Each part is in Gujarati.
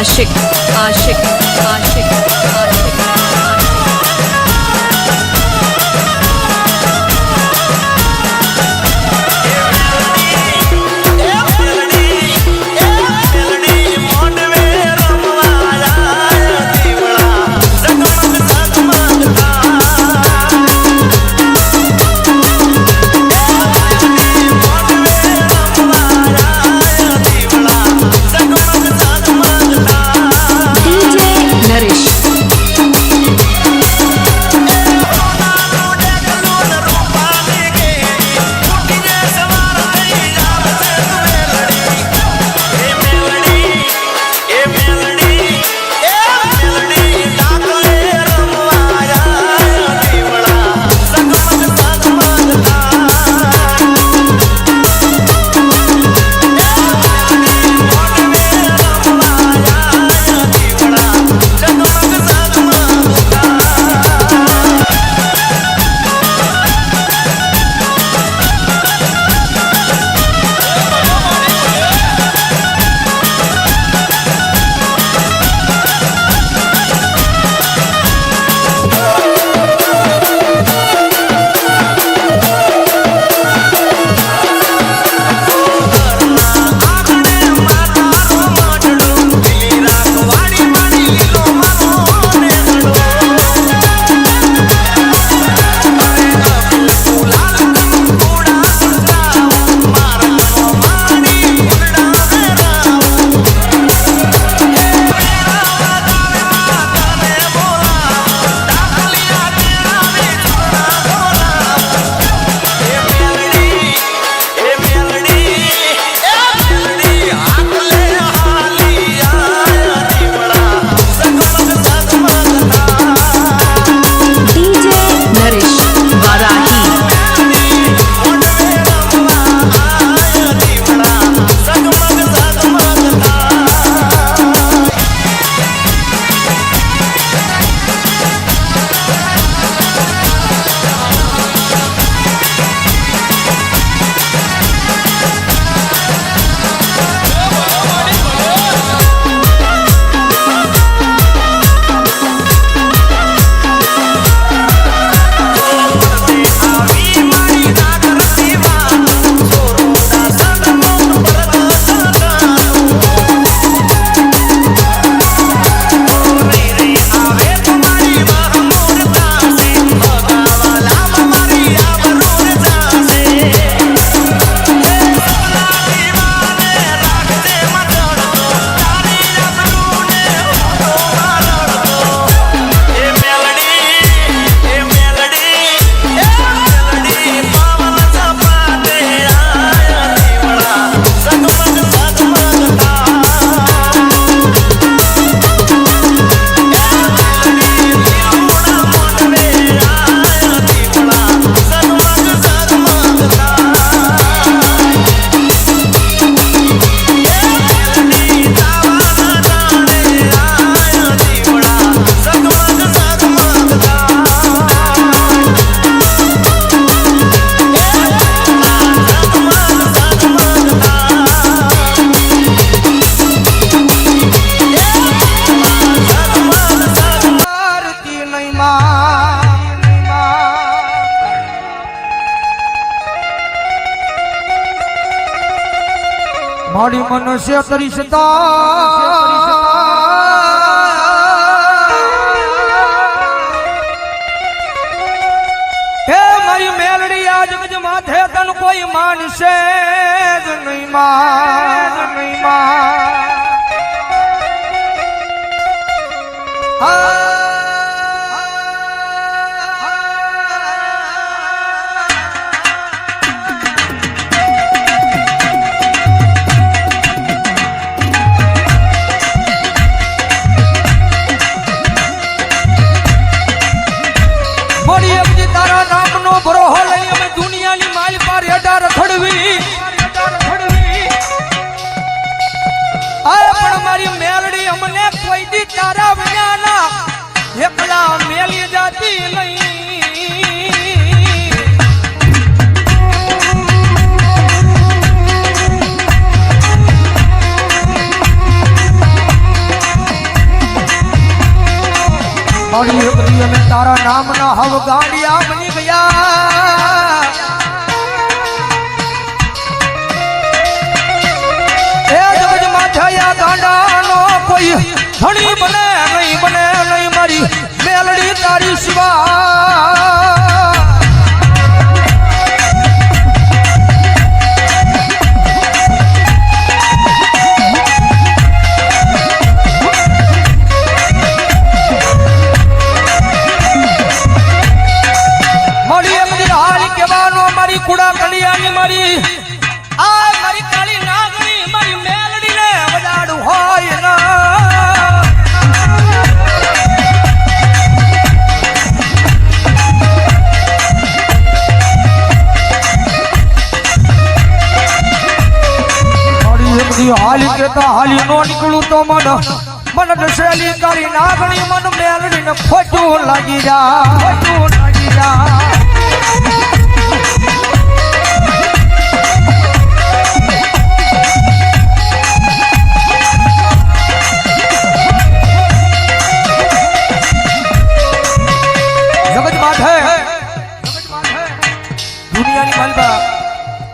आशिक आशिक आशिक आशिक મારી મનુષ્ય તરીસતા હે મારી મેલડી આજ ગજ માથે તન કોઈ માનશે જ નહીં માં તારા વિના એકલા મેલી જાતી નહીં મારી એકલી અમે તારા નામના હવ ગાંડિયા બની ગયા એ જગત માથાયા ગાંડાનો કોઈ ધણી બને નહીં મારી મેલડી તારી સિવા કુડા કલિયાની મારી આ મારી કાળી નાગણી મારી મેલડી ને વજાડું હોય ના મારી બધી હાલી કેતા હાલી નો નીકળું તો મન દશેલી કાળી નાગણી મન મેલડી ને ખોટું લાગી જા દુનિયાની માલબા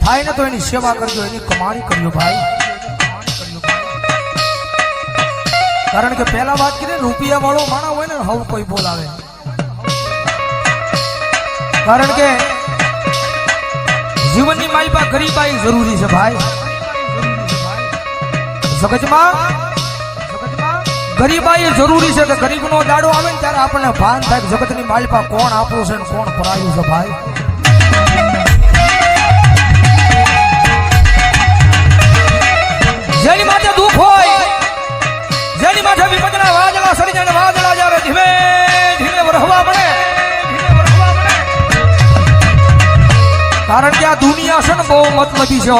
થાય ને તો એની સેવા કરજો એની કમાણી કરજો ભાઈ કારણ કે પહેલા વાત કરી રૂપિયા વાળો માણસ હોય ને હવ કોઈ બોલાવે કારણ કે જીવનની માલબા ગરીબાઈ જરૂરી છે ભાઈ જગતમાં ગરીબાઈ જરૂરી છે કે ગરીબનો દાડો આવે ને ત્યારે આપણને ભાન થાય કે જગતની માલબા કોણ આપણું છે ને કોણ પરાયું છે ભાઈ જેની માથે દુઃખ હોય જેની માથે વિપદના વાદળા સડી જાય વાદળા જ્યારે ધીમે ધીમે વરહવા મળે કારણ કે આ દુનિયા છે ને બહુ મતલબી છે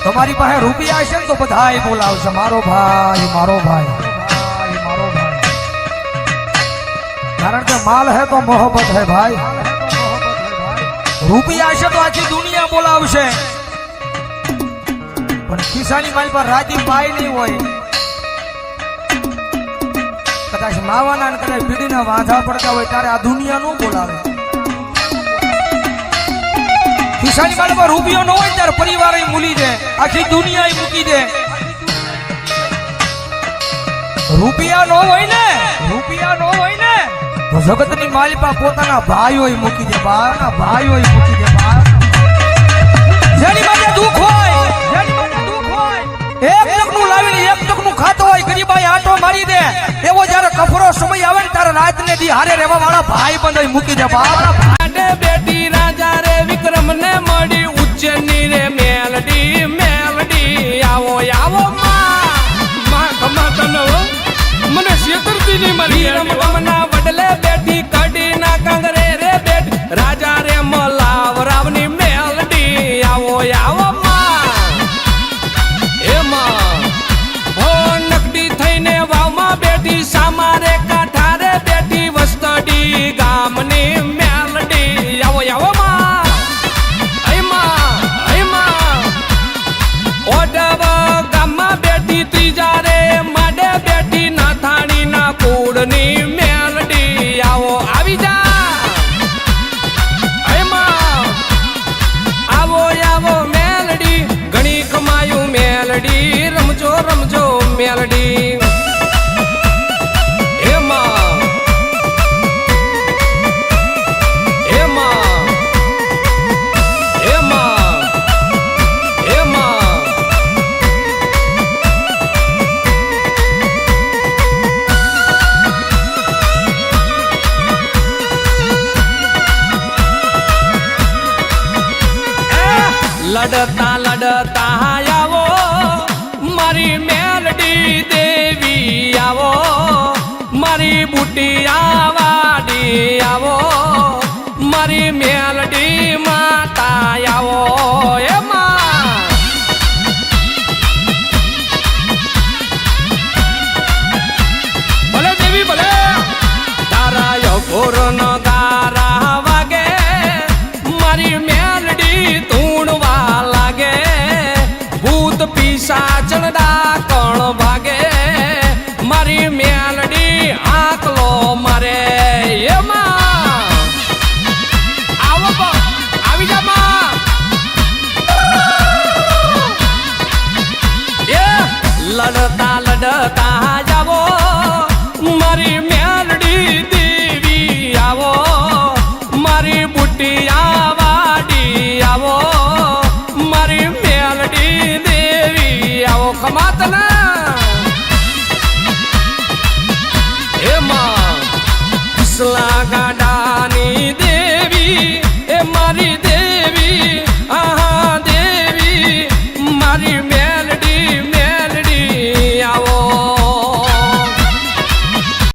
તમારી પાસે રૂપિયા હશે ને તો બધાય બોલાવશે મારો ભાઈ કારણ કે માલ હે તો મોહબ્બત હે ભાઈ રૂપિયા હશે તો આખી દુનિયા બોલાવશે પણ ખિસ્સાની માલ પર રાજી પાય નહીં હોય કદાચ માવાના ને કદાચ પીડીના વાંધા પડતા હોય ત્યારે આ દુનિયા નો બોલાવે ખિસ્સાની માલ પર રૂપિયો ન હોય ત્યારે પરિવાર મૂલી દે આખી દુનિયા મૂકી દે રૂપિયા નો હોય ને તો જગતની માલિપા પોતાના ભાઈઓ મૂકી દે જેની માટે દુઃખ હોય એક ટકનું લાવીને એક ટકનું ખાતો હોય ગરીબાઈ આટો મારી દે એવો જયારે કફરો સમય આવે ને ત્યારે રાત ને દી હારે રહેવા વાળા ભાઈ બંધ મૂકી દે બેટી રાજા રે વિક્રમ ને મળી ઉચ્ચની રે મેલડી આવો મને શેતરતી ની મળી રમના વડલે બેઠી કડી ના કાંગરે રે બેટ રાજા રે મલાવ રાવની મેલડી આવો નકડી થઈને વાવમાં બેઠી સામારે કાંઠારે બેઠી વસ્તડી ગામની મેલડી આવો ઓડવ ગામમાં બેઠી ત્રીજા રે માડે બેઠી નાથાણી ના કુળની મેલડી આવી જા આવો મેલડી ઘણી કમાયું મેલડી રમજો મેલડી લડતા આવો મારી મેલડી દેવી આવો મારી બુટિયા વાડી આવો મારી મેલડી માતા આવો ભલે દેવી ભલે તારા યકોર ન ગારા વાગે મારી મેલડી ધૂણવા લાગે ભૂત પીસાચણ ડાકણ ભાગે મારી મારી